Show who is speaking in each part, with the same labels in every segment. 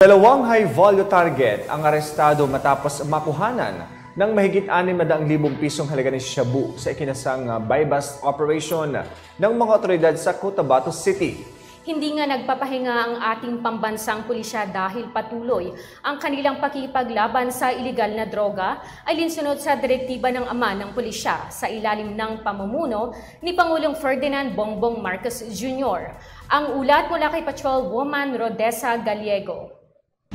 Speaker 1: Dalawang high-value target ang arestado matapos makuhanan ng mahigit 600,000 pisong halaga ng shabu sa ikinasang buy-bust operation ng mga otoridad sa Cotabato City.
Speaker 2: Hindi nga nagpapahinga ang ating pambansang pulisya dahil patuloy ang kanilang pakikipaglaban sa ilegal na droga alinsunod sa direktiba ng ama ng pulisya sa ilalim ng pamumuno ni Pangulong Ferdinand Bongbong Marcos Jr. Ang ulat mula kay Patrolwoman Rodessa Gallego.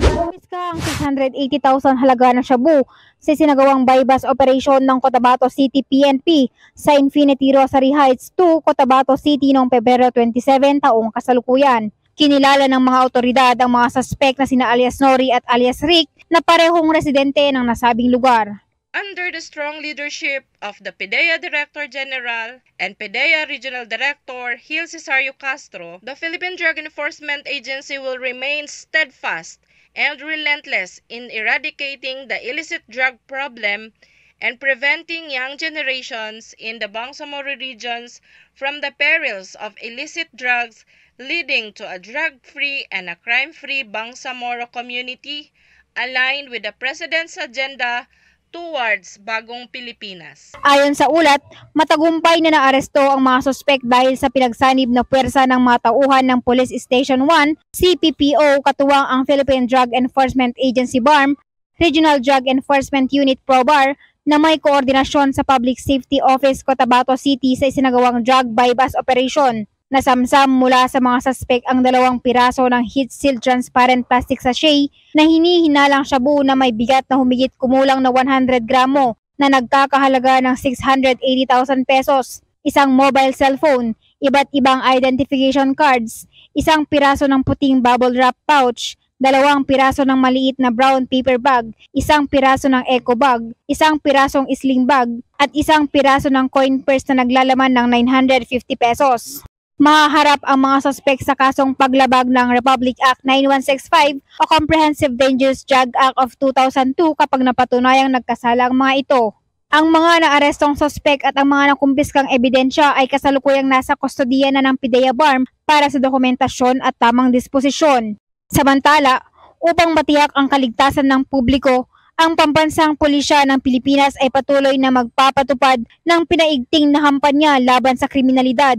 Speaker 3: Bumiska ang 680,000 halaga ng shabu sa sinagawang buy-bust operation ng Cotabato City PNP sa Infinity Rosary Heights 2, Cotabato City noong Pebrero 27 taong kasalukuyan. Kinilala ng mga otoridad ang mga suspect na sina alias Nori at alias Rick na parehong residente ng nasabing lugar.
Speaker 4: Under the strong leadership of the PDEA Director General and PDEA Regional Director Gil Cesario Castro, the Philippine Drug Enforcement Agency will remain steadfast and relentless in eradicating the illicit drug problem and preventing young generations in the Bangsamoro regions from the perils of illicit drugs, leading to a drug-free and a crime-free Bangsamoro community aligned with the President's agenda towards Bagong Pilipinas.
Speaker 3: Ayon sa ulat, matagumpay na naaresto ang mga suspect dahil sa pinagsanib na puwersa ng mga tauhan ng Police Station 1, CPPO, katuwang ang Philippine Drug Enforcement Agency BARM, Regional Drug Enforcement Unit PROBAR, na may koordinasyon sa Public Safety Office Cotabato City sa isinagawang drug buy-bust operation. Nasamsam mula sa mga suspect ang 2 piraso ng heat-sealed transparent plastic sachet na hinihinalang shabu na may bigat na humigit kumulang na 100 gramo na nagkakahalaga ng 680,000 pesos, isang mobile cellphone, iba't ibang identification cards, isang piraso ng puting bubble wrap pouch, 2 piraso ng maliit na brown paper bag, isang piraso ng eco bag, isang pirasong sling bag, at isang piraso ng coin purse na naglalaman ng 950 pesos. Mahaharap ang mga suspect sa kasong paglabag ng Republic Act 9165 o Comprehensive Dangerous Drug Act of 2002 kapag napatunayang nagkasala ang mga ito. Ang mga naarestong suspect at ang mga nakumpiskang ebidensya ay kasalukuyang nasa kustodiya na ng PDEA BARM para sa dokumentasyon at tamang disposisyon. Samantala, upang matiyak ang kaligtasan ng publiko, ang pambansang pulisya ng Pilipinas ay patuloy na magpapatupad ng pinaigting na kampanya laban sa kriminalidad,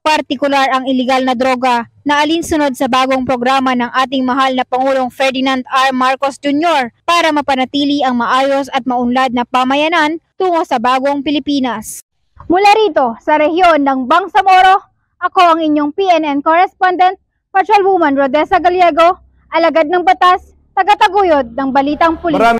Speaker 3: partikular ang ilegal na droga na alinsunod sa bagong programa ng ating mahal na Pangulong Ferdinand R. Marcos Jr. para mapanatili ang maayos at maunlad na pamayanan tungo sa bagong Pilipinas. Mula rito sa rehiyon ng Bangsamoro, ako ang inyong PNN correspondent, Patrolwoman Rodessa Gallego, alagad ng batas, tagataguyod ng Balitang Pulis.